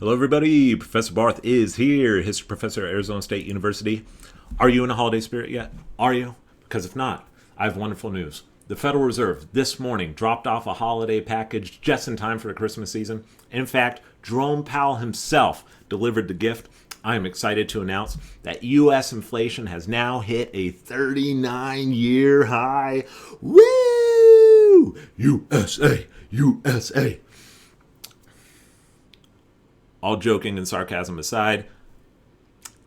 Hello, everybody. Professor Barth is here, history professor at Arizona State University. Are you in a holiday spirit yet? Are you? Because if not, I have wonderful news. The Federal Reserve this morning dropped off a holiday package just in time for the Christmas season. In fact, Jerome Powell himself delivered the gift. I am excited to announce that U.S. inflation has now hit a 39-year high. Woo! USA! USA! All joking and sarcasm aside,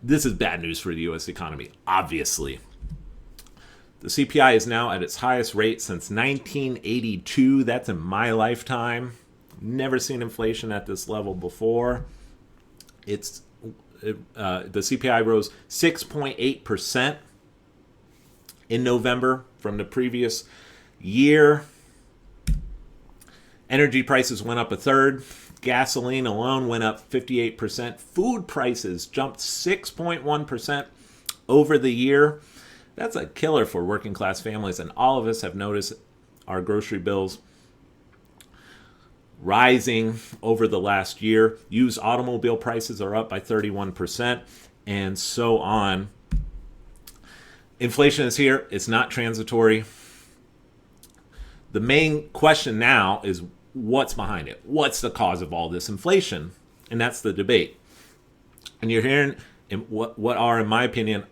this is bad news for the U.S. economy, obviously. The CPI is now at its highest rate since 1982. That's in my lifetime. Never seen inflation at this level before. The CPI rose 6.8% in November from the previous year. Energy prices went up a third. Gasoline alone went up 58%. Food prices jumped 6.1% over the year. That's a killer for working class families, and all of us have noticed our grocery bills rising over the last year. Used automobile prices are up by 31%, and so on. Inflation is here. It's not transitory. The main question now is what's behind it? What's the cause of all this inflation? And that's the debate. And you're hearing what are, in my opinion,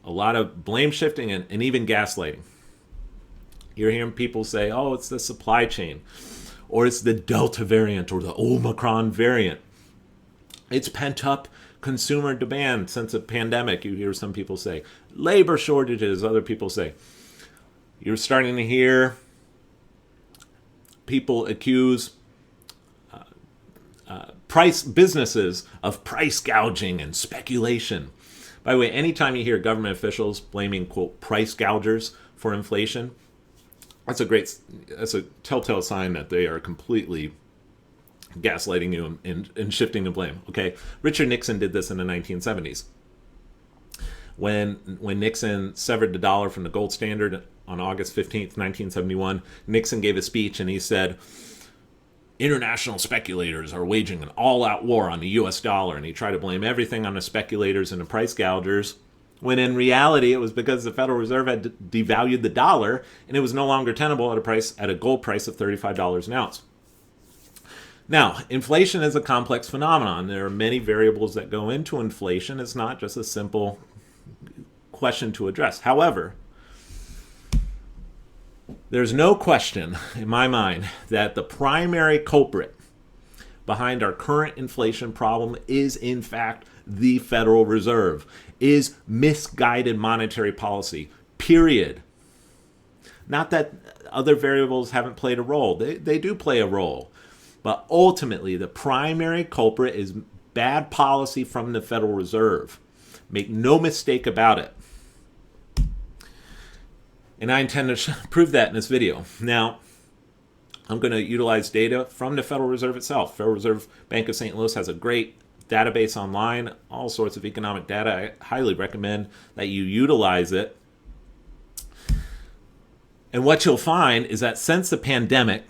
a lot of blame shifting and even gaslighting. You're hearing people say, oh, it's the supply chain, or it's the Delta variant or the Omicron variant. It's pent up consumer demand since the pandemic. You hear some people say labor shortages, other people say. You're starting to hear people accuse businesses of price gouging and speculation. By the way, anytime you hear government officials blaming, quote, price gougers for inflation, that's a telltale sign that they are completely gaslighting you and shifting the blame. Okay, Richard Nixon did this in the 1970s. When Nixon severed the dollar from the gold standard on August 15th, 1971, Nixon gave a speech and he said, international speculators are waging an all-out war on the U.S. dollar, and he tried to blame everything on the speculators and the price gougers, when in reality it was because the Federal Reserve had devalued the dollar and it was no longer tenable at a gold price of $35 an ounce. Now, inflation is a complex phenomenon. There are many variables that go into inflation. It's not just a simple question to address. However, there's no question in my mind that the primary culprit behind our current inflation problem is, in fact, the Federal Reserve, is misguided monetary policy, period. Not that other variables haven't played a role. They do play a role. But ultimately, the primary culprit is bad policy from the Federal Reserve. Make no mistake about it. And I intend to prove that in this video. Now, I'm going to utilize data from the Federal Reserve itself. Federal Reserve Bank of St. Louis has a great database online, all sorts of economic data. I highly recommend that you utilize it. And what you'll find is that since the pandemic,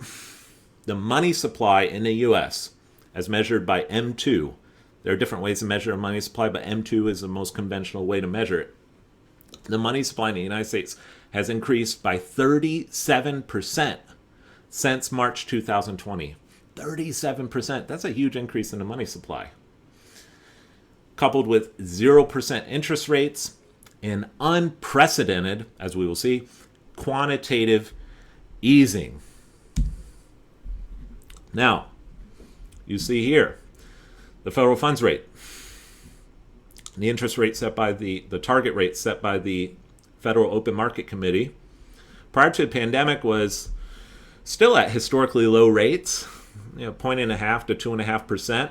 the money supply in the U.S., as measured by M2, there are different ways to measure a money supply, but M2 is the most conventional way to measure it. The money supply in the United States has increased by 37% since March 2020. 37%. That's a huge increase in the money supply. Coupled with 0% interest rates and unprecedented, as we will see, quantitative easing. Now, you see here, the federal funds rate. The interest rate set by the target rate set by the Federal Open Market Committee prior to the pandemic was still at historically low rates, 0.5 to 2.5%.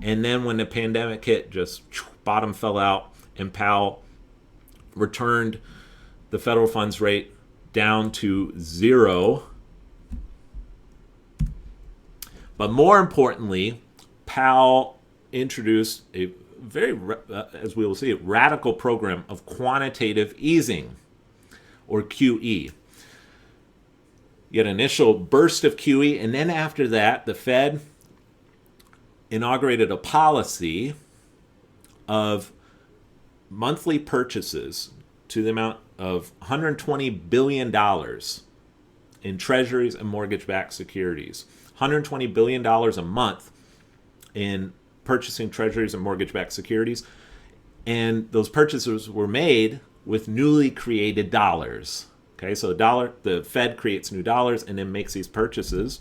And then when the pandemic hit, just bottom fell out, and Powell returned the federal funds rate down to 0. But more importantly, Powell introduced a very, as we will see, radical program of quantitative easing, or QE. You had an initial burst of QE, and then after that, the Fed inaugurated a policy of monthly purchases to the amount of $120 billion in treasuries and mortgage-backed securities. $120 billion a month in purchasing treasuries and mortgage-backed securities. And those purchases were made with newly created dollars. Okay, so the Fed creates new dollars and then makes these purchases.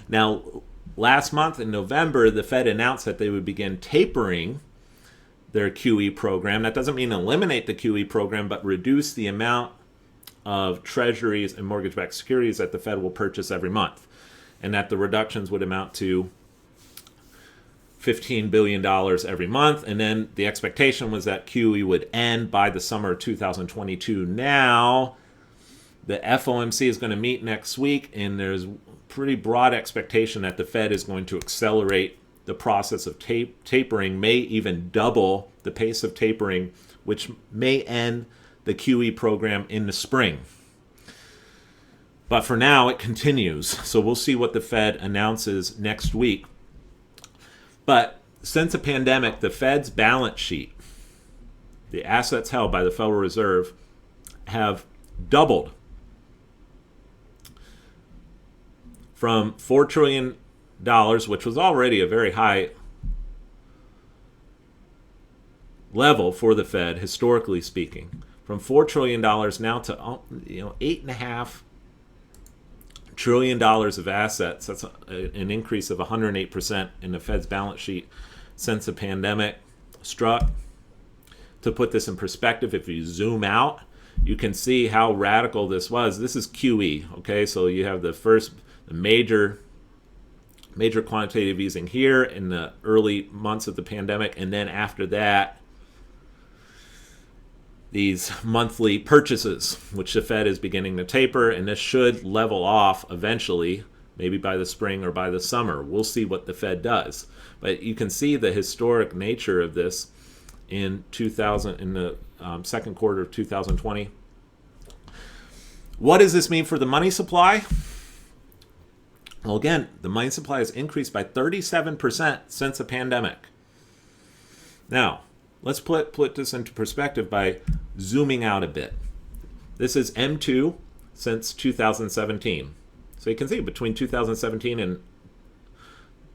Now, last month in November, the Fed announced that they would begin tapering their QE program. That doesn't mean eliminate the QE program, but reduce the amount of treasuries and mortgage-backed securities that the Fed will purchase every month, and that the reductions would amount to $15 billion every month. And then the expectation was that QE would end by the summer of 2022. Now, the FOMC is going to meet next week, and there's pretty broad expectation that the Fed is going to accelerate the process of tapering, may even double the pace of tapering, which may end the QE program in the spring. But for now, it continues. So we'll see what the Fed announces next week. But since the pandemic, the Fed's balance sheet, the assets held by the Federal Reserve, have doubled from $4 trillion, which was already a very high level for the Fed, historically speaking, from $4 trillion now to $8.5 trillion of assets. That's an increase of 108% in the Fed's balance sheet since the pandemic struck. To put this in perspective, if you zoom out, you can see how radical this was. This is QE, okay? So you have the major quantitative easing here in the early months of the pandemic, and then after that, these monthly purchases, which the Fed is beginning to taper, and this should level off eventually, maybe by the spring or by the summer. We'll see what the Fed does. But you can see the historic nature of this in the second quarter of 2020. What does this mean for the money supply? Well, again, the money supply has increased by 37% since the pandemic. Now, let's put this into perspective by zooming out a bit. This is M2 since 2017. So you can see between 2017 and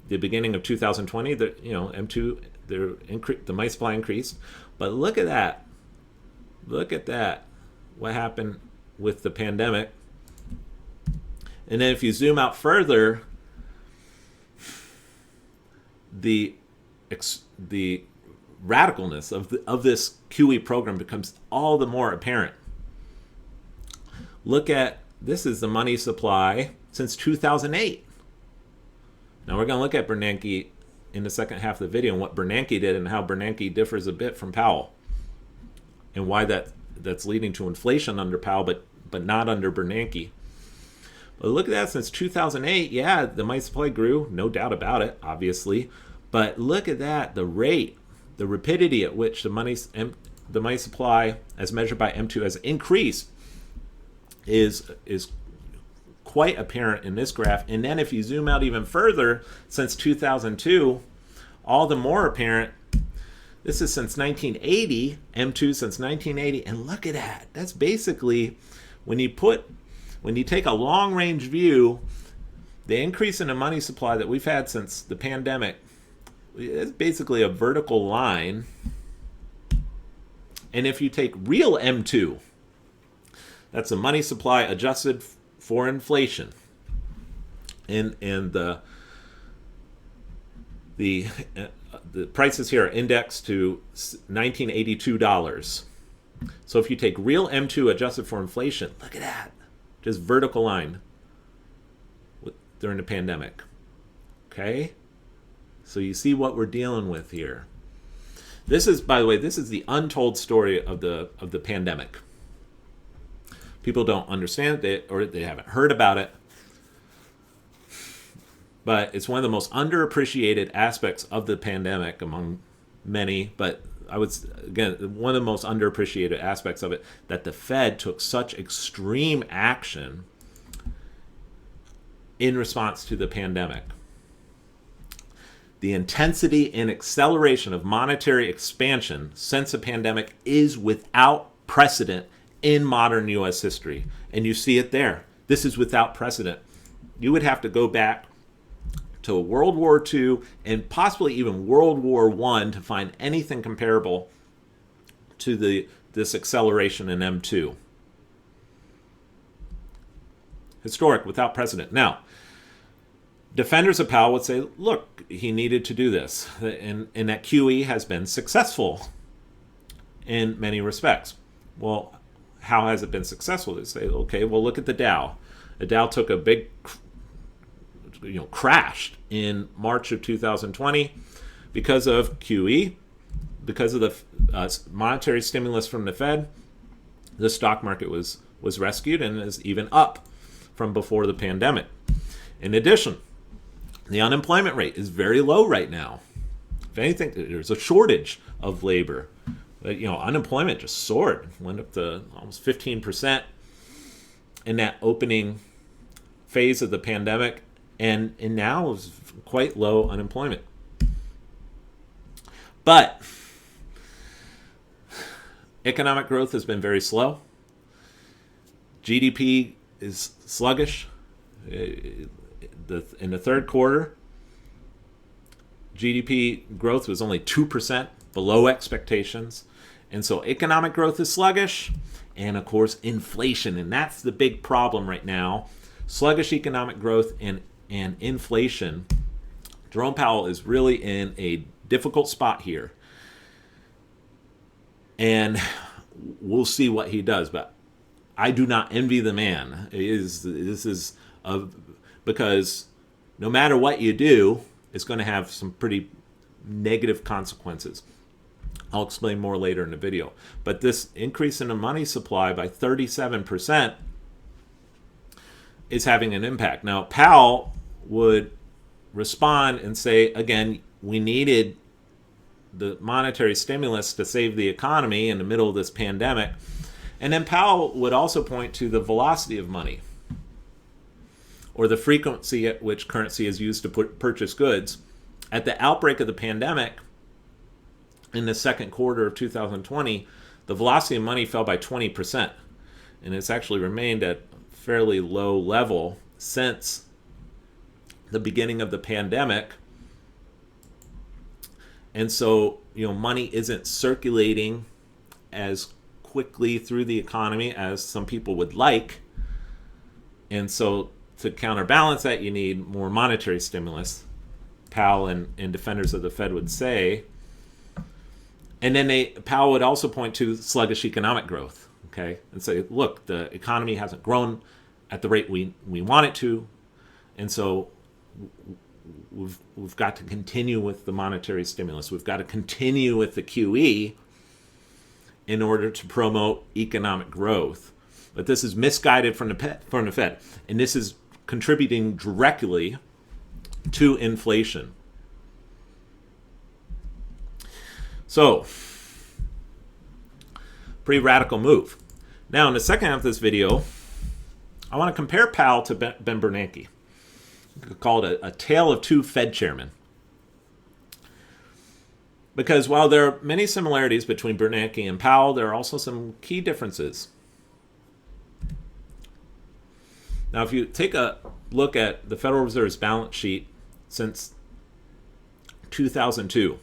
the beginning of 2020, M2, the money supply increased. But look at that. Look at that. What happened with the pandemic. And then if you zoom out further, the radicalness of this QE program becomes all the more apparent. Look at, this is the money supply since 2008. Now we're going to look at Bernanke in the second half of the video and what Bernanke did and how Bernanke differs a bit from Powell and why that's leading to inflation under Powell but not under Bernanke. But look at that, since 2008, yeah, the money supply grew, no doubt about it, obviously. But look at that, the rate, the rapidity at which the money supply, as measured by M2, has increased is quite apparent in this graph. And then if you zoom out even further, since 2002, all the more apparent. This is since 1980, M2 since 1980, and look at that. That's basically, when you take a long-range view, the increase in the money supply that we've had since the pandemic is basically a vertical line. And if you take real M2, that's the money supply adjusted for inflation, and the prices here are indexed to $1982. So if you take real M2 adjusted for inflation, look at that. Just vertical line during the pandemic. Okay? So you see what we're dealing with here. This is, by the way, this is the untold story of the pandemic. People don't understand it, or they haven't heard about it. But it's one of the most underappreciated aspects of the pandemic among many, but I would, again, one of the most underappreciated aspects of it, that the Fed took such extreme action in response to the pandemic. The intensity and acceleration of monetary expansion since the pandemic is without precedent in modern U.S. history. And you see it there. This is without precedent. You would have to go back to World War II and possibly even World War I to find anything comparable to this acceleration in M2. Historic, without precedent. Now, defenders of Powell would say, look, he needed to do this, and that QE has been successful in many respects. Well, how has it been successful? They say, okay, well, look at the Dow. The Dow took a big crashed in March of 2020 because of QE, because of the monetary stimulus from the Fed. The stock market was rescued and is even up from before the pandemic. In addition, the unemployment rate is very low right now. If anything, there's a shortage of labor. Unemployment just soared, went up to almost 15% in that opening phase of the pandemic, and now is quite low unemployment. But economic growth has been very slow. GDP is sluggish. In the third quarter, GDP growth was only 2% below expectations. And so economic growth is sluggish. And of course, inflation. And that's the big problem right now. Sluggish economic growth and inflation. Jerome Powell is really in a difficult spot here. And we'll see what he does. But I do not envy the man. Because no matter what you do, it's going to have some pretty negative consequences. I'll explain more later in the video. But this increase in the money supply by 37% is having an impact. Now, Powell would respond and say, again, we needed the monetary stimulus to save the economy in the middle of this pandemic. And then Powell would also point to the velocity of money, or the frequency at which currency is used to purchase goods. At the outbreak of the pandemic, in the second quarter of 2020, the velocity of money fell by 20%. And it's actually remained at a fairly low level since the beginning of the pandemic. And so, money isn't circulating as quickly through the economy as some people would like. And so to counterbalance that, you need more monetary stimulus, Powell and defenders of the Fed would say. And then Powell would also point to sluggish economic growth, okay, and say, look, the economy hasn't grown at the rate we want it to, and so we've got to continue with the monetary stimulus. We've got to continue with the QE in order to promote economic growth. But this is misguided from the Fed, and this is contributing directly to inflation. So, pretty radical move. Now, in the second half of this video, I want to compare Powell to Ben Bernanke. We could call it a tale of two Fed chairmen. Because while there are many similarities between Bernanke and Powell, there are also some key differences. Now, if you take a look at the Federal Reserve's balance sheet since 2002,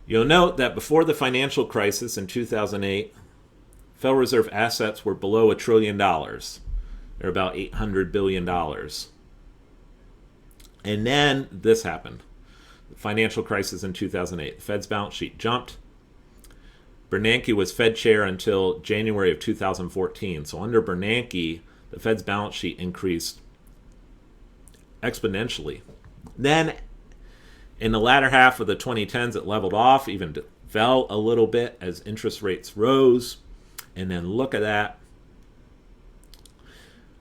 you'll note that before the financial crisis in 2008, Federal Reserve assets were below $1 trillion. They're about $800 billion. And then this happened. The financial crisis in 2008. The Fed's balance sheet jumped. Bernanke was Fed chair until January of 2014. So under Bernanke, the Fed's balance sheet increased exponentially. Then in the latter half of the 2010s, it leveled off, even fell a little bit as interest rates rose. And then look at that.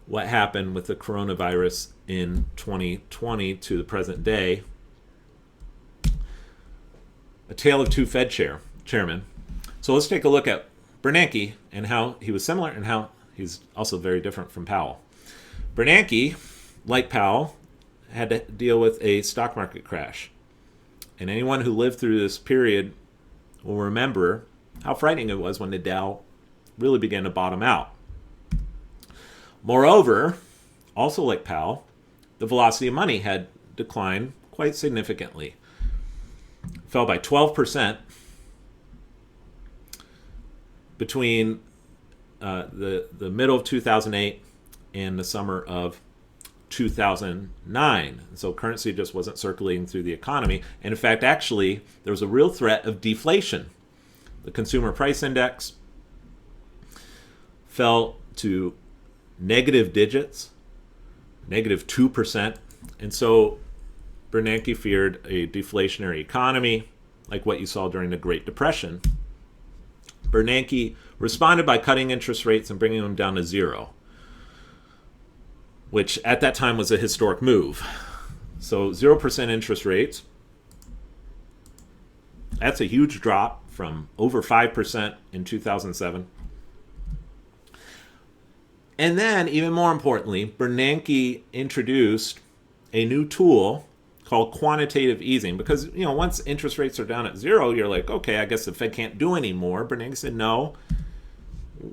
What happened with the coronavirus in 2020 to the present day. A tale of two Fed chairmen. So let's take a look at Bernanke and how he was similar and how he's also very different from Powell. Bernanke, like Powell, had to deal with a stock market crash And anyone who lived through this period will remember how frightening it was when the Dow really began to bottom out. Moreover, also like Powell, the velocity of money had declined quite significantly. It fell by 12% between the middle of 2008 and the summer of 2009. So currency just wasn't circulating through the economy. And in fact, actually, there was a real threat of deflation. The consumer price index fell to negative digits, negative 2%. And so Bernanke feared a deflationary economy like what you saw during the Great Depression. Bernanke responded by cutting interest rates and bringing them down to zero, which at that time was a historic move. So 0% interest rates, that's a huge drop from over 5% in 2007. And then, even more importantly, Bernanke introduced a new tool called quantitative easing, because once interest rates are down at zero, you're like, okay, I guess the Fed can't do any more. Bernanke said, no,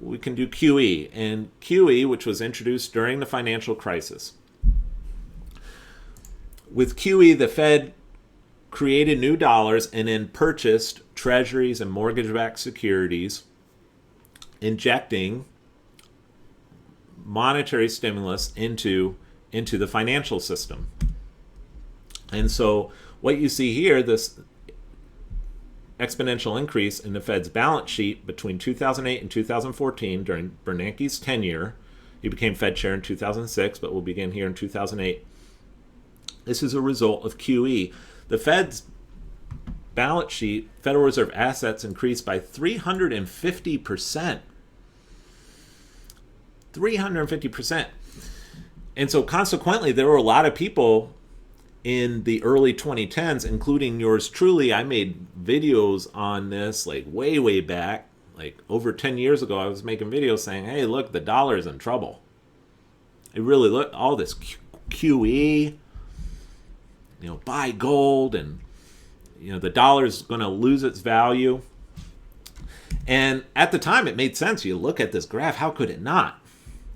we can do QE. And QE, which was introduced during the financial crisis. With QE, the Fed created new dollars and then purchased treasuries and mortgage-backed securities, injecting monetary stimulus into the financial system. And so what you see here, this exponential increase in the Fed's balance sheet between 2008 and 2014 during Bernanke's tenure. He became Fed chair in 2006, but we'll begin here in 2008. This is a result of QE. The Fed's balance sheet, Federal Reserve assets, increased by 350%. 350%. And so consequently, there were a lot of people in the early 2010s, including yours truly. I made videos on this like way back, like over 10 years ago. I was making videos saying, hey, look, the dollar's in trouble. It really, look, all this QE, buy gold, and the dollar's going to lose its value. And at the time, it made sense. You look at this graph, how could it not?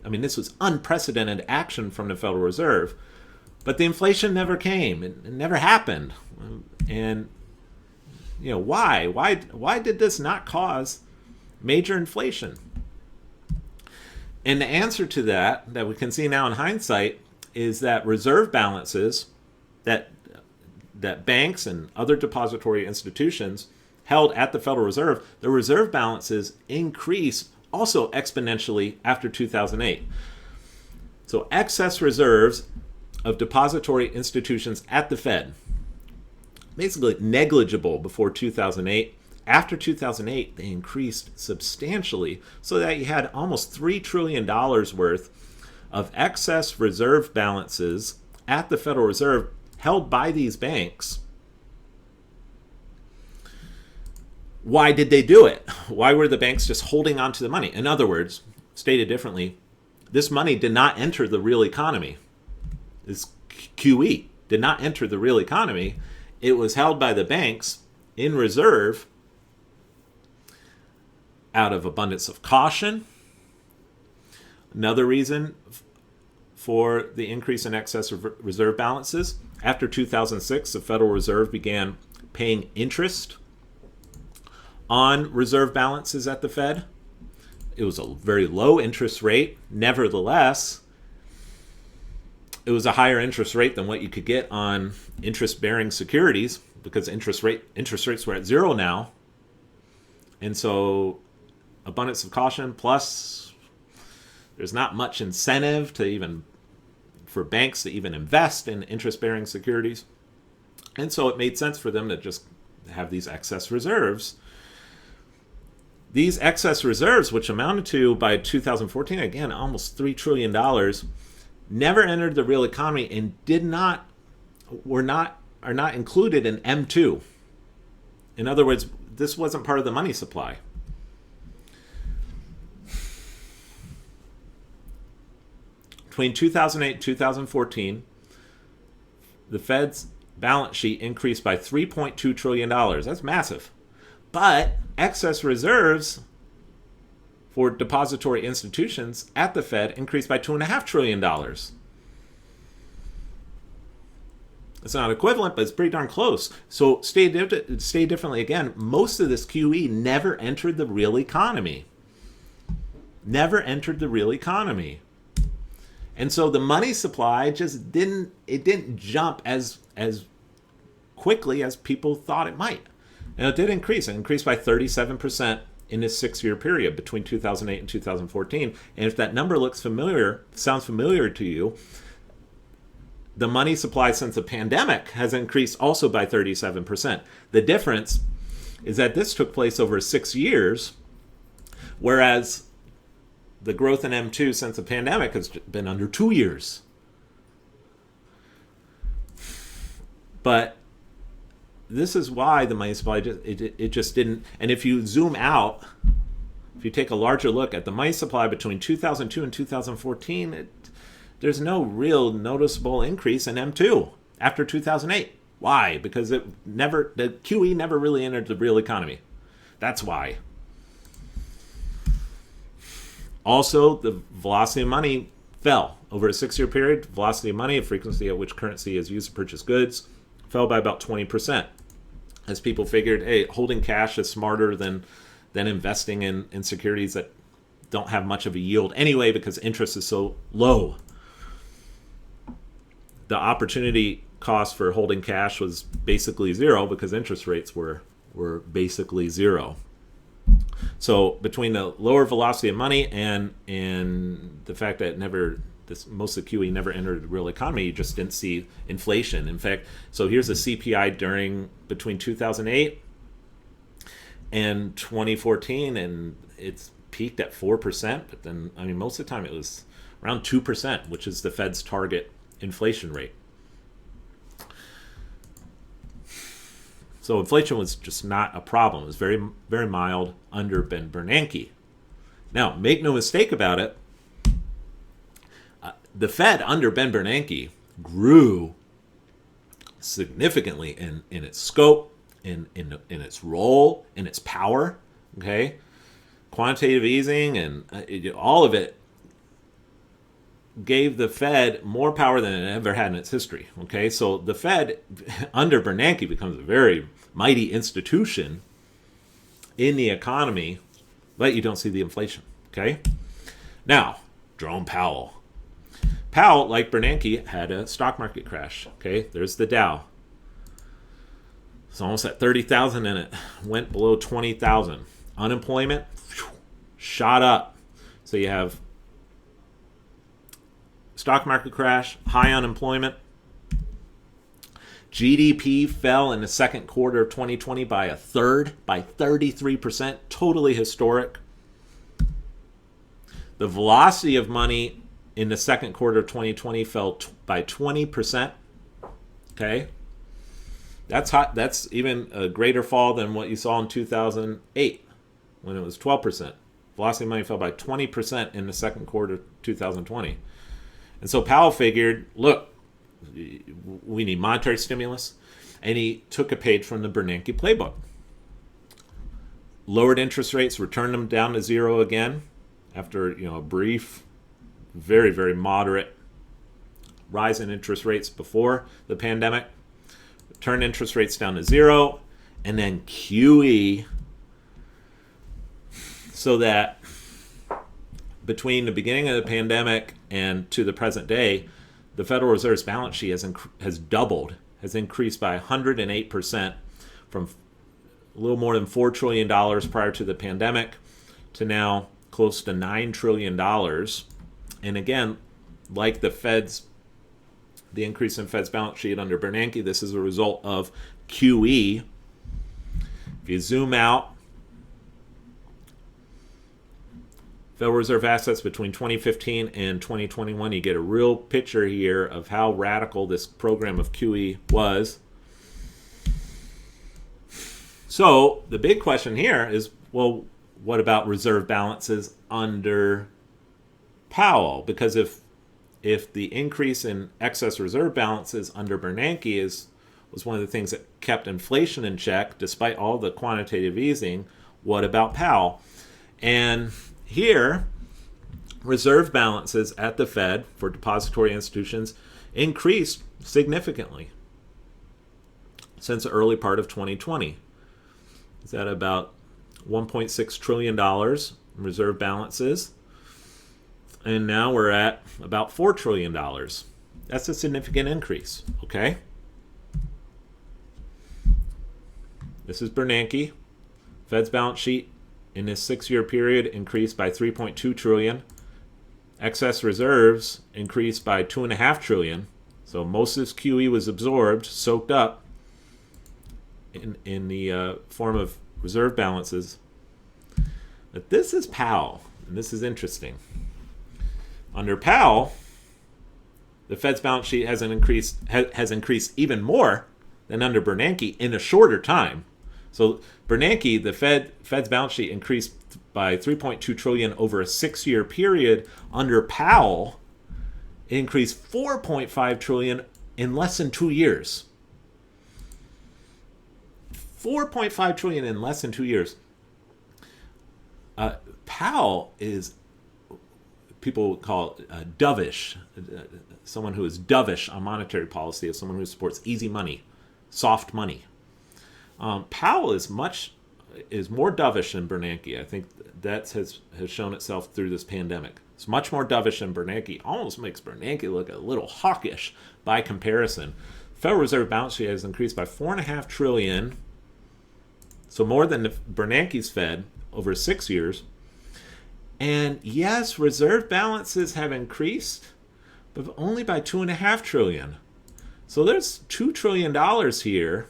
I mean, this was unprecedented action from the Federal Reserve. But the inflation never came. It never happened. And, why? Why did this not cause major inflation? And the answer to that we can see now in hindsight, is that reserve balances that banks and other depository institutions held at the Federal Reserve, the reserve balances increased also exponentially after 2008. So excess reserves of depository institutions at the Fed, basically negligible before 2008. After 2008, they increased substantially, so that you had almost $3 trillion worth of excess reserve balances at the Federal Reserve held by these banks. Why did they do it? Why were the banks just holding on to the money? In other words, stated differently, this money did not enter the real economy. This QE did not enter the real economy. It was held by the banks in reserve out of abundance of caution. Another reason for the increase in excess reserve balances, after 2006, the Federal Reserve began paying interest on reserve balances at the Fed. It was a very low interest rate. Nevertheless, it was a higher interest rate than what you could get on interest-bearing securities, because interest rates were at zero now. And so abundance of caution, plus there's not much incentive for banks to even invest in interest-bearing securities. And so it made sense for them to just have these excess reserves. These excess reserves, which amounted to, by 2014, again, almost $3 trillion, never entered the real economy and are not included in M2. In other words, this wasn't part of the money supply. Between 2008 and 2014, the Fed's balance sheet increased by $3.2 trillion. That's massive. But excess reserves for depository institutions at the Fed increased by $2.5 trillion. It's not equivalent, but it's pretty darn close. So stay differently again, most of this QE never entered the real economy. Never entered the real economy. And so the money supply just didn't jump as quickly as people thought it might. And it did increase. It increased by 37% in this 6-year period between 2008 and 2014. And if that number sounds familiar to you, the money supply since the pandemic has increased also by 37%. The difference is that this took place over 6 years, whereas the growth in M2 since the pandemic has been under 2 years. But this is why the money supply it just didn't. And if you zoom out, if you take a larger look at the money supply between 2002 and 2014, there's no real noticeable increase in M2 after 2008. Why? Because the QE never really entered the real economy. That's why. Also, the velocity of money fell over a 6-year period. Velocity of money, a frequency at which currency is used to purchase goods, fell by about 20%. As people figured, hey, holding cash is smarter than investing in securities that don't have much of a yield anyway because interest is so low. The opportunity cost for holding cash was basically zero because interest rates were basically zero. So between the lower velocity of money and the fact that most of the QE never entered the real economy, you just didn't see inflation. In fact, so here's the CPI between 2008 and 2014, and it's peaked at 4%, but then most of the time it was around 2%, which is the Fed's target inflation rate. So inflation was just not a problem. It was very, very mild under Bernanke. Now, make no mistake about it, the Fed under Bernanke grew significantly in its scope, in its role, in its power. Okay, quantitative easing and all of it gave the Fed more power than it ever had in its history. Okay, so the Fed under Bernanke becomes a very mighty institution in the economy, but you don't see the inflation. Okay, now Jerome Powell. Powell, like Bernanke, had a stock market crash. Okay, there's the Dow. It's almost at 30,000 and it went below 20,000. Unemployment shot up. So you have stock market crash, high unemployment. GDP fell in the second quarter of 2020 by a third, by 33%, totally historic. The velocity of money in the second quarter of 2020 fell by 20%. Okay, that's hot. That's even a greater fall than what you saw in 2008 when it was 12%. Velocity of money fell by 20% in the second quarter of 2020. And so Powell figured, look, we need monetary stimulus, and he took a page from the Bernanke playbook. Lowered interest rates, returned them down to zero again after a brief, very, very moderate rise in interest rates before the pandemic. Turned interest rates down to zero, and then QE, so that between the beginning of the pandemic and to the present day, the Federal Reserve's balance sheet has doubled, has increased by 108% from a little more than $4 trillion prior to the pandemic to now close to $9 trillion. And again, like the increase in Fed's balance sheet under Bernanke, this is a result of QE. If you zoom out, Federal Reserve assets between 2015 and 2021, you get a real picture here of how radical this program of QE was. So the big question here is, well, what about reserve balances under Powell? Because if the increase in excess reserve balances under Bernanke is was one of the things that kept inflation in check despite all the quantitative easing. What about Powell? And here, reserve balances at the Fed for depository institutions increased significantly since the early part of 2020. Is that about $1.6 trillion in reserve balances? And now we're at about $4 trillion. That's a significant increase, okay? This is Bernanke. Fed's balance sheet in this 6-year period increased by $3.2 trillion. Excess reserves increased by $2.5 trillion. So most of this QE was absorbed, soaked up in the form of reserve balances. But this is Powell, and this is interesting. Under Powell, the Fed's balance sheet has increased even more than under Bernanke in a shorter time. So Bernanke, the Fed's balance sheet increased by $3.2 trillion over a 6-year period. Under Powell, it increased $4.5 trillion in less than 2 years. $4.5 trillion in less than 2 years. Powell is, people call dovish. Someone who is dovish on monetary policy is someone who supports easy money, soft money. Powell is more dovish than Bernanke. I think that has shown itself through this pandemic. It's much more dovish than Bernanke. Almost makes Bernanke look a little hawkish by comparison. Federal Reserve balance sheet has increased by $4.5 trillion, so more than Bernanke's Fed over 6 years. And yes, reserve balances have increased, but only by $2.5 trillion. So there's $2 trillion here.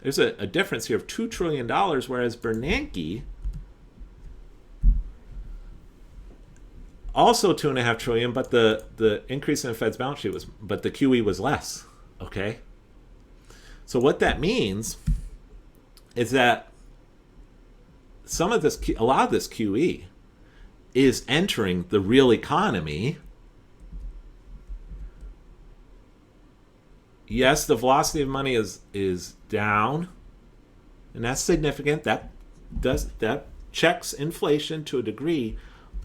There's a difference here of $2 trillion, whereas Bernanke, also $2.5 trillion, but the increase in the Fed's balance sheet but the QE was less. Okay? So what that means is that a lot of this QE is entering the real economy. Yes, the velocity of money is down, and that's significant. That checks inflation to a degree,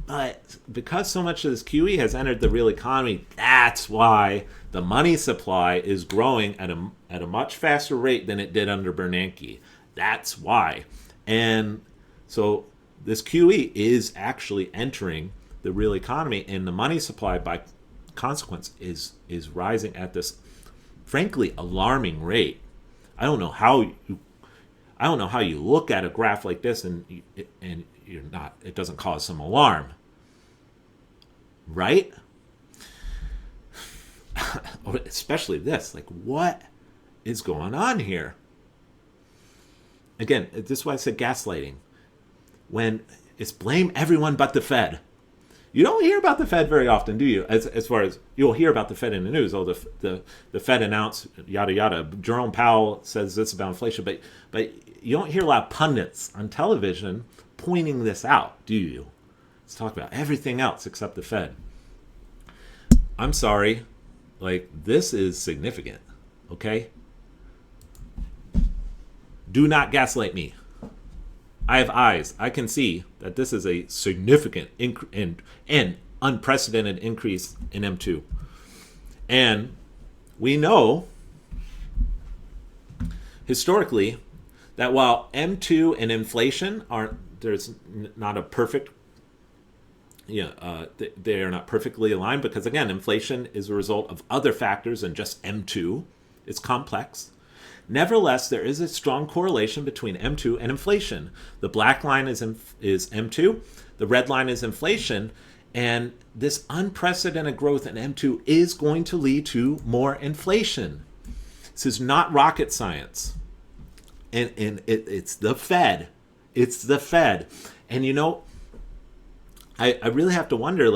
but because so much of this QE has entered the real economy, that's why the money supply is growing at a much faster rate than it did under Bernanke. That's why. And so this QE is actually entering the real economy, and the money supply by consequence is rising at this frankly alarming rate. I don't know how you look at a graph like this and you're not, it doesn't cause some alarm, right? Especially this, like, what is going on here? Again, this is why I said gaslighting. When it's blame everyone but the Fed. You don't hear about the Fed very often, do you? As far as you'll hear about the Fed in the news. Oh, the Fed announced yada yada. Jerome Powell says this about inflation, but you don't hear a lot of pundits on television pointing this out, do you? Let's talk about everything else except the Fed. I'm sorry, like, this is significant. Okay, do not gaslight me. I have eyes. I can see that this is a significant and unprecedented increase in M2. And we know historically that while M2 and inflation there's not a perfect, they are not perfectly aligned because, again, inflation is a result of other factors than just M2. It's complex. Nevertheless, there is a strong correlation between M2 and inflation. The black line is M2, the red line is inflation, and this unprecedented growth in M2 is going to lead to more inflation. This is not rocket science. And it's the Fed. It's the Fed. And I really have to wonder,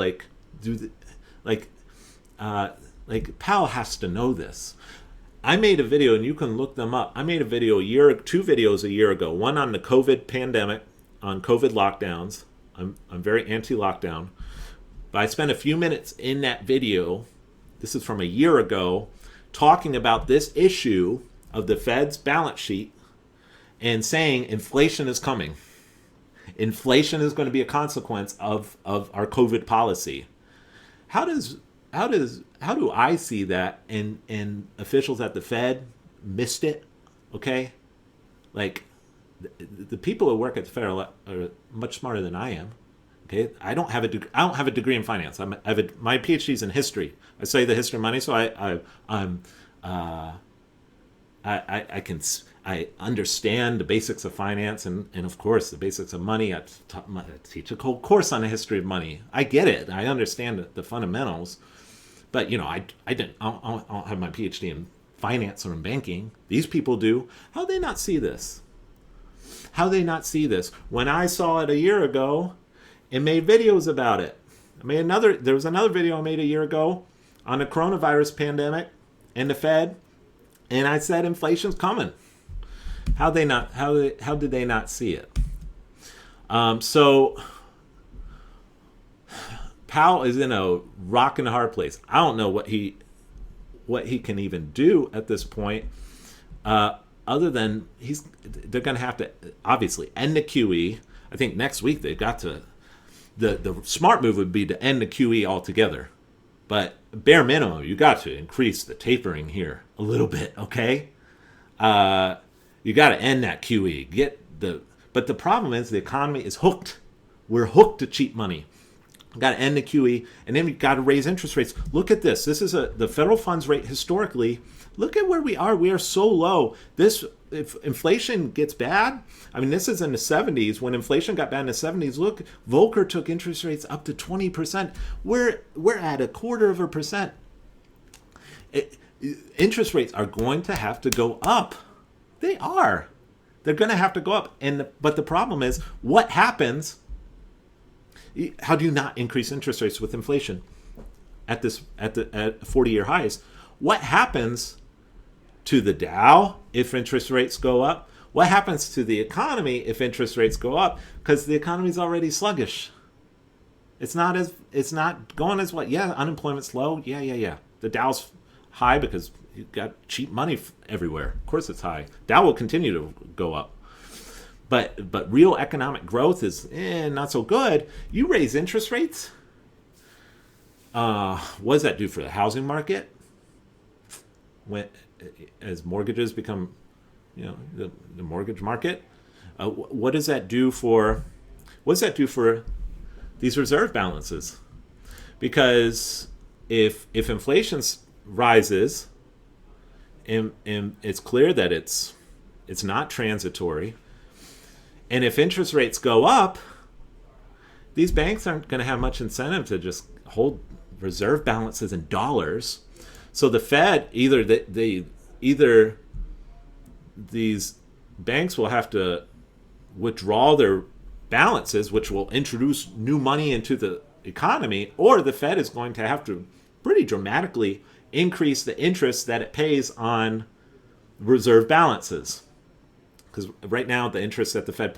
Powell has to know this. I made a video, and you can look them up. I made a video two videos a year ago. One on the COVID pandemic, on COVID lockdowns. I'm very anti-lockdown. But I spent a few minutes in that video, this is from a year ago, talking about this issue of the Fed's balance sheet and saying inflation is coming. Inflation is going to be a consequence of our COVID policy. How do I see that and officials at the Fed missed it? Okay, like the people who work at the Fed are much smarter than I am. Okay, I don't have a degree in finance. My PhD is in history. I study the history of money, so I understand the basics of finance and of course the basics of money. I teach a whole course on the history of money. I get it. I understand the fundamentals, but I don't have my PhD in finance or in banking. These people do. How do they not see this? How do they not see this? When I saw it a year ago and made videos about it, there was another video I made a year ago on the coronavirus pandemic and the Fed, and I said inflation's coming. How did they not see it? So Powell is in a rock and a hard place. I don't know what he can even do at this point, other than they're going to have to obviously end the QE. I think next week they've got to. The smart move would be to end the QE altogether, but bare minimum you got to increase the tapering here a little bit. Okay, you got to end that QE. But the problem is the economy is hooked. We're hooked to cheap money. Got to end the QE, and then we got to raise interest rates. Look at this. This is the federal funds rate historically. Look at where we are. We are so low. If inflation gets bad, this is in the 70s. When inflation got bad in the 70s, look, Volcker took interest rates up to 20%. We're at 0.25%. Interest rates are going to have to go up. They are. They're going to have to go up. But the problem is, what happens? How do you not increase interest rates with inflation at 40-year highs? What happens to the Dow if interest rates go up? What happens to the economy if interest rates go up? Because the economy is already sluggish. It's not going as well. Yeah, unemployment's low. Yeah. The Dow's high because you've got cheap money everywhere. Of course, it's high. Dow will continue to go up. But real economic growth is not so good. You raise interest rates. What does that do for the housing market? As mortgages become, the mortgage market. What does that do for these reserve balances? Because if inflation rises, and it's clear that it's not transitory. And if interest rates go up, these banks aren't going to have much incentive to just hold reserve balances in dollars. So the Fed, either these banks will have to withdraw their balances, which will introduce new money into the economy, or the Fed is going to have to pretty dramatically increase the interest that it pays on reserve balances. Because right now, the interest that the Fed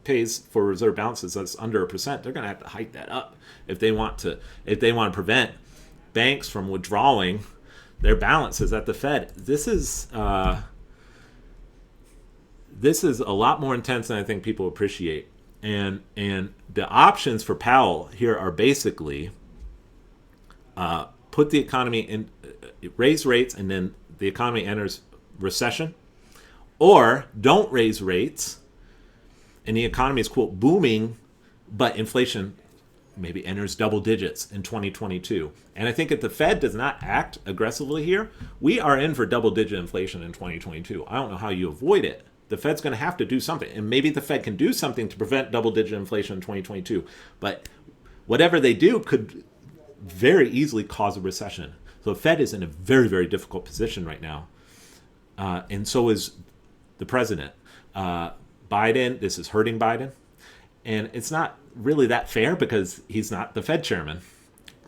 pays for reserve balances that's under 1%. They're going to have to hike that up if they want to prevent banks from withdrawing their balances at the Fed. This is a lot more intense than I think people appreciate. And the options for Powell here are basically put the economy in, raise rates, and then the economy enters recession. Or don't raise rates, and the economy is, quote, booming, but inflation maybe enters double digits in 2022. And I think if the Fed does not act aggressively here, we are in for double-digit inflation in 2022. I don't know how you avoid it. The Fed's going to have to do something, and maybe the Fed can do something to prevent double-digit inflation in 2022. But whatever they do could very easily cause a recession. So the Fed is in a very, very difficult position right now, and so is the president. Biden, this is hurting Biden. And it's not really that fair because he's not the Fed chairman.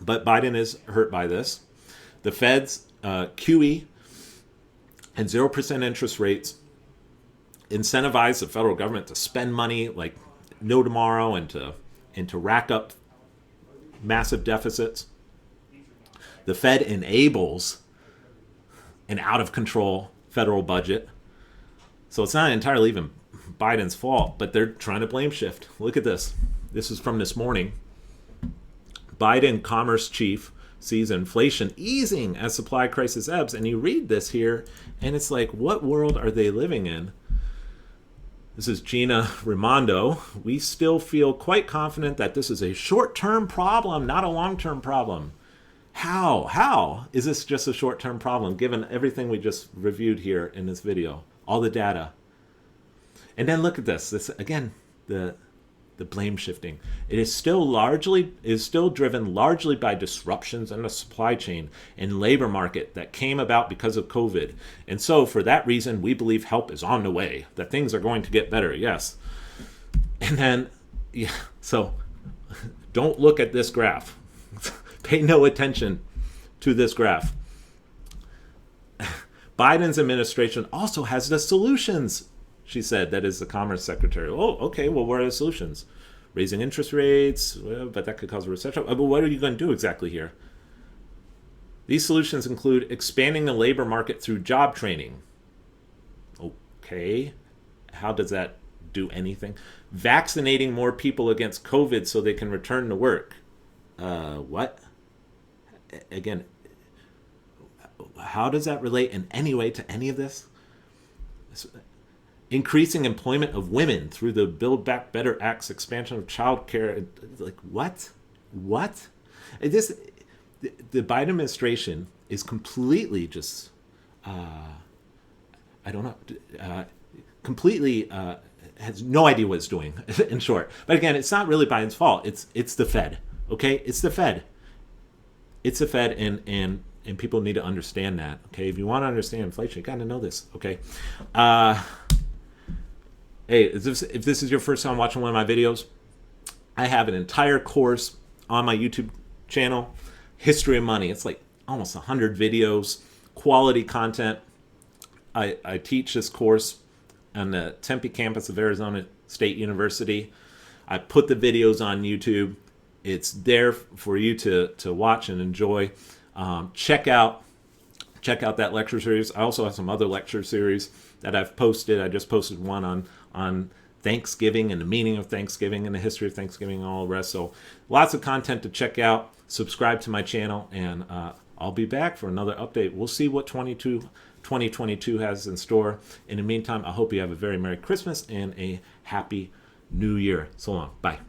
But Biden is hurt by this. The Fed's QE and 0% interest rates incentivize the federal government to spend money like no tomorrow and to rack up massive deficits. The Fed enables an out-of-control federal budget. So it's not entirely even Biden's fault, but they're trying to blame shift. Look at this. This is from this morning. Biden Commerce Chief sees inflation easing as supply crisis ebbs. And you read this here, and it's like, what world are they living in? This is Gina Raimondo. We still feel quite confident that this is a short-term problem, not a long-term problem. How is this just a short-term problem, given everything we just reviewed here in this video, all the data? And then look at this. This again, the blame shifting. It is still driven largely by disruptions in the supply chain and labor market that came about because of COVID. And so for that reason, we believe help is on the way, that things are going to get better. Yes. And then, yeah, so don't look at this graph. Pay no attention to this graph. Biden's administration also has the solutions, she said. That is the Commerce Secretary. Oh, okay, well, what are the solutions? Raising interest rates, well, but that could cause a recession. But what are you going to do exactly here? These solutions include expanding the labor market through job training. Okay, how does that do anything? Vaccinating more people against COVID so they can return to work. What? Again, how does that relate in any way to any of this? Increasing employment of women through the Build Back Better Act's expansion of child care. Like, what? The Biden administration is completely just, completely has no idea what it's doing, in short. But again, it's not really Biden's fault. It's the Fed, okay? It's the Fed. It's the Fed, and people need to understand that, okay? If you want to understand inflation, you got to know this, okay? Hey, if this is your first time watching one of my videos, I have an entire course on my YouTube channel, History of Money. It's like almost 100 videos, quality content. I teach this course on the Tempe campus of Arizona State University. I put the videos on YouTube. It's there for you to watch and enjoy. Check out that lecture series. I also have some other lecture series that I've posted. I just posted one on Thanksgiving and the meaning of Thanksgiving and the history of Thanksgiving and all the rest. So lots of content to check out. Subscribe to my channel, and I'll be back for another update. We'll see what 2022 has in store. In the meantime, I hope you have a very Merry Christmas and a Happy New Year. So long. Bye.